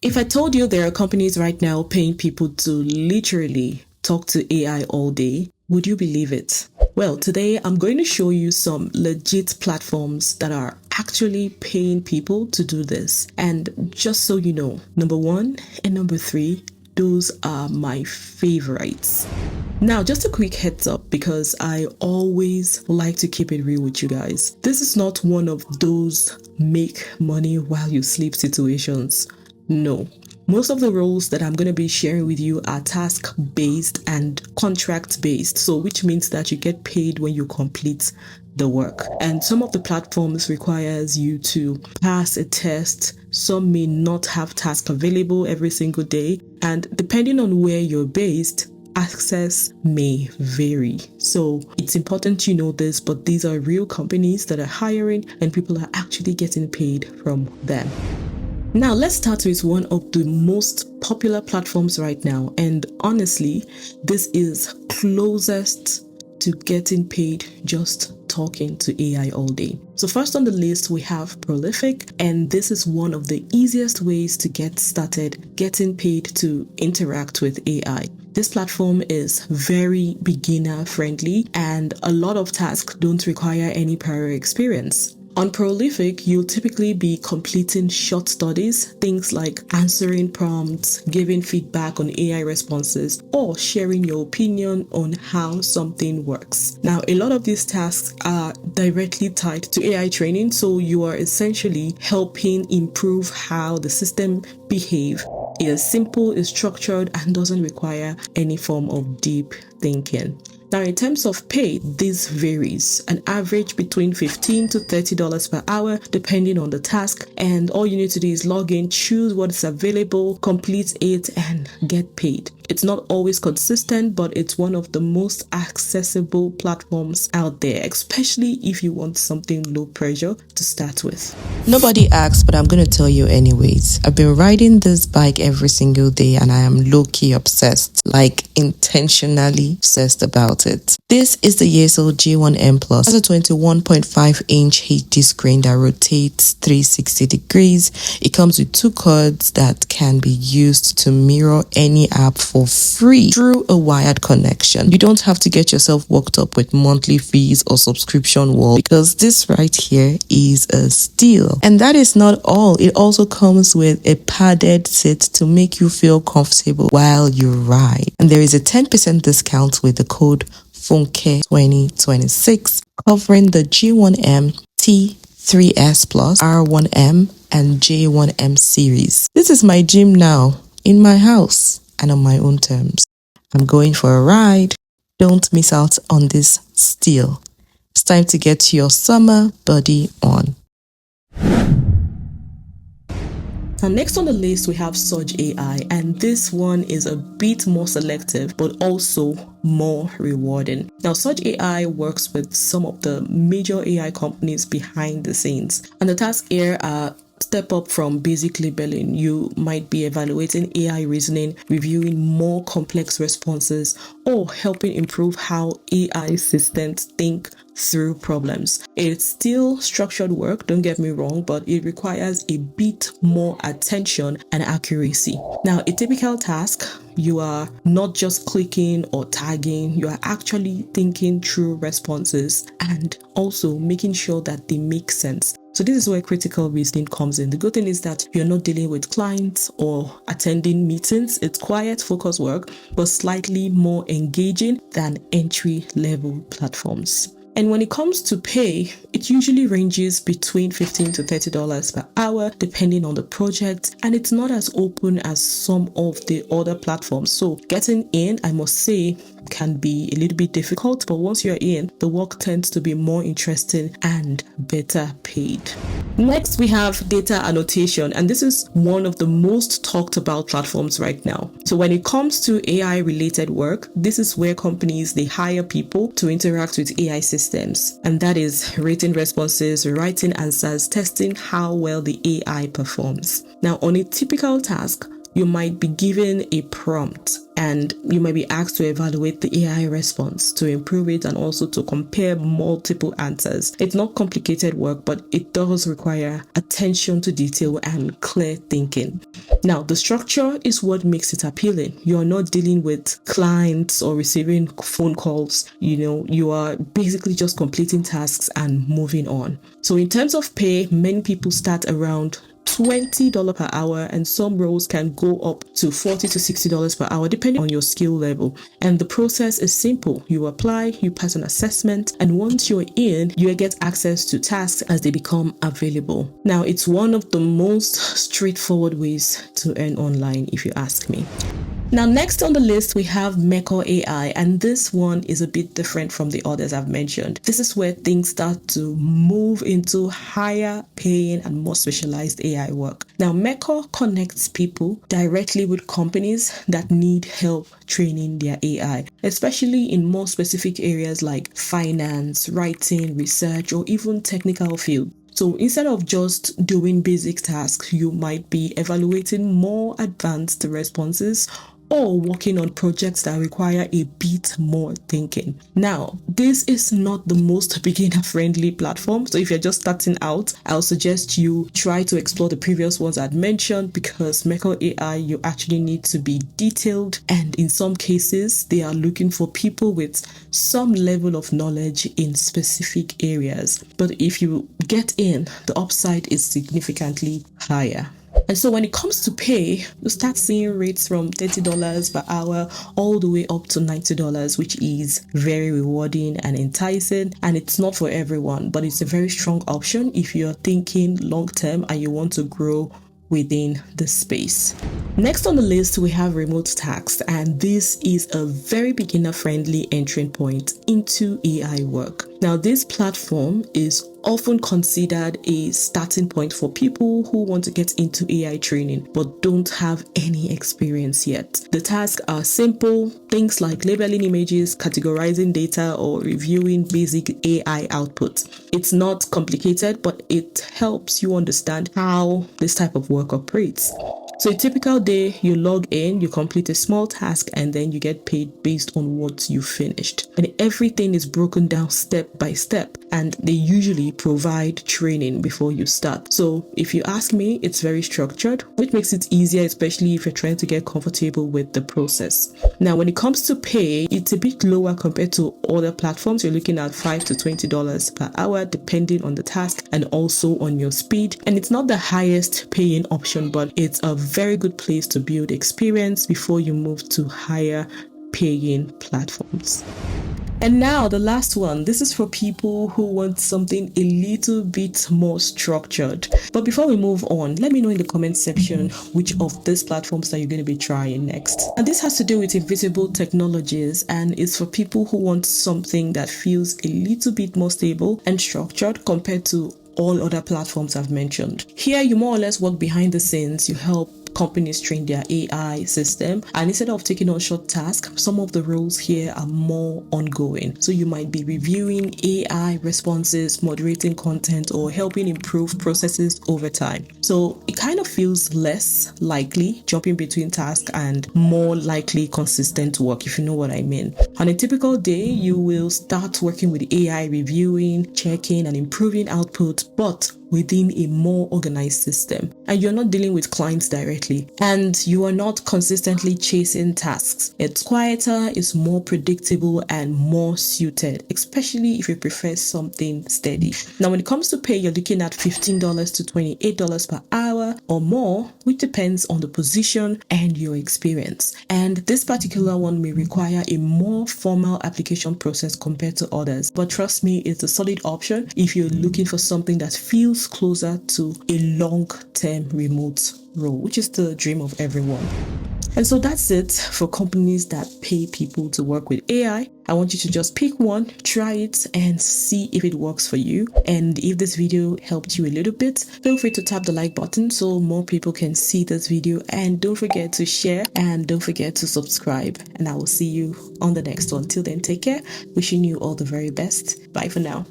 If I told you there are companies right now paying people to literally talk to AI all day, would you believe it? Well, today I'm going to show you some legit platforms that are actually paying people to do this. And just so you know, number 1 and number 3, those are my favorites. Now, just a quick heads up because I always like to keep it real with you guys. This is not one of those make money while you sleep situations. No. Most of the roles that I'm going to be sharing with you are task-based and contract-based, so which means that you get paid when you complete the work. And some of the platforms requires you to pass a test. Some may not have tasks available every single day, and depending on where you're based, access may vary. So it's important you know this, but these are real companies that are hiring and people are actually getting paid from them. Now, let's start with one of the most popular platforms right now. And honestly, this is closest to getting paid just talking to AI all day. So first on the list, we have Prolific, and this is one of the easiest ways to get started getting paid to interact with AI. This platform is very beginner friendly and a lot of tasks don't require any prior experience. On Prolific, you'll typically be completing short studies, things like answering prompts, giving feedback on AI responses, or sharing your opinion on how something works. Now, a lot of these tasks are directly tied to AI training, so you are essentially helping improve how the system behaves. It is simple, is structured, and doesn't require any form of deep thinking. Now, in terms of pay, this varies, an average between $15 to $30 per hour, depending on the task. And all you need to do is log in, choose what is available, complete it, and get paid. It's not always consistent, but it's one of the most accessible platforms out there, especially if you want something low pressure to start with. Nobody asked, but I'm going to tell you anyways. I've been riding this bike every single day and I am low-key obsessed, like intentionally obsessed about it. This is the Yeso G1M Plus. It has a 21.5-inch HD screen that rotates 360 degrees. It comes with 2 cords that can be used to mirror any app for free through a wired connection. You don't have to get yourself worked up with monthly fees or subscription wall because this right here is a steal. And that is not all. It also comes with a padded seat to make you feel comfortable while you ride. And there is a 10% discount with the code FUNKE2026 covering the G1M, T3S Plus, R1M, and J1M series. This is my gym now, in my house and on my own terms. I'm going for a ride. Don't miss out on this steal. It's time to get your summer body on. Now, next on the list, we have Surge AI, and this one is a bit more selective, but also more rewarding. Now, Surge AI works with some of the major AI companies behind the scenes, and the tasks here are step up from basic labeling. You might be evaluating AI reasoning, reviewing more complex responses, or helping improve how AI systems think through problems. It's still structured work, don't get me wrong, but it requires a bit more attention and accuracy. Now, a typical task, you are not just clicking or tagging, you are actually thinking through responses and also making sure that they make sense. So this is where critical reasoning comes in. The good thing is that you're not dealing with clients or attending meetings. It's quiet, focused work, but slightly more engaging than entry-level platforms. And when it comes to pay, it usually ranges between $15 to $30 per hour, depending on the project, and it's not as open as some of the other platforms. So getting in, I must say, can be a little bit difficult, but once you're in, the work tends to be more interesting and better paid. Next, we have data annotation, and this is one of the most talked about platforms right now. So when it comes to AI related work, this is where companies, they hire people to interact with AI systems, and that is written responses, writing answers, testing how well the AI performs. Now, on a typical task, you might be given a prompt and you might be asked to evaluate the AI response, to improve it, and also to compare multiple answers. It's not complicated work, but it does require attention to detail and clear thinking. Now, the structure is what makes it appealing. You're not dealing with clients or receiving phone calls. You are basically just completing tasks and moving on. So in terms of pay, many people start around $20 per hour, and some roles can go up to $40 to $60 per hour depending on your skill level. And the process is simple. You apply, you pass an assessment, and once you're in, you get access to tasks as they become available. Now, it's one of the most straightforward ways to earn online, if you ask me. Now, next on the list, we have Meko AI, and this one is a bit different from the others I've mentioned. This is where things start to move into higher paying and more specialized AI work. Now, Meko connects people directly with companies that need help training their AI, especially in more specific areas like finance, writing, research, or even technical fields. So instead of just doing basic tasks, you might be evaluating more advanced responses or working on projects that require a bit more thinking. Now, this is not the most beginner-friendly platform, so if you're just starting out, I'll suggest you try to explore the previous ones I'd mentioned, because Meko AI, you actually need to be detailed, and in some cases, they are looking for people with some level of knowledge in specific areas. But if you get in, the upside is significantly higher. And so when it comes to pay, you start seeing rates from $30 per hour all the way up to $90, which is very rewarding and enticing. And it's not for everyone, but it's a very strong option if you're thinking long term and you want to grow within the space. Next on the list, we have remote tasks, and this is a very beginner-friendly entry point into AI work. Now, this platform is often considered a starting point for people who want to get into AI training but don't have any experience yet. The tasks are simple, things like labeling images, categorizing data, or reviewing basic AI output. It's not complicated, but it helps you understand how this type of work operates. So a typical day, you log in, you complete a small task, and then you get paid based on what you finished. And everything is broken down step by step, and they usually provide training before you start. So if you ask me, it's very structured, which makes it easier, especially if you're trying to get comfortable with the process. Now, when it comes to pay, it's a bit lower compared to other platforms. You're looking at $5 to $20 per hour, depending on the task and also on your speed. And it's not the highest paying option, but it's a very good place to build experience before you move to higher paying platforms. And now the last one. This is for people who want something a little bit more structured. But before we move on, let me know in the comment section which of these platforms that you're going to be trying next. And this has to do with invisible technologies, and it's for people who want something that feels a little bit more stable and structured compared to all other platforms I've mentioned. Here, you more or less work behind the scenes. You help companies train their AI system, and instead of taking on short tasks, some of the roles here are more ongoing. So you might be reviewing AI responses, moderating content, or helping improve processes over time. So it kind of feels less likely jumping between tasks and more likely consistent work, if you know what I mean. On a typical day, you will start working with AI, reviewing, checking, and improving output, but within a more organized system. And you're not dealing with clients directly, and you are not consistently chasing tasks. It's quieter, it's more predictable, and more suited, especially if you prefer something steady. Now, when it comes to pay, you're looking at $15 to $28 per hour or more, which depends on the position and your experience. And this particular one may require a more formal application process compared to others. But trust me, it's a solid option if you're looking for something that feels closer to a long-term remote role, which is the dream of everyone. And so that's it for companies that pay people to work with AI. I want you to just pick one, try it, and see if it works for you. And if this video helped you a little bit, feel free to tap the like button so more people can see this video. And don't forget to share, and don't forget to subscribe. And I will see you on the next one. Till then, take care. Wishing you all the very best. Bye for now.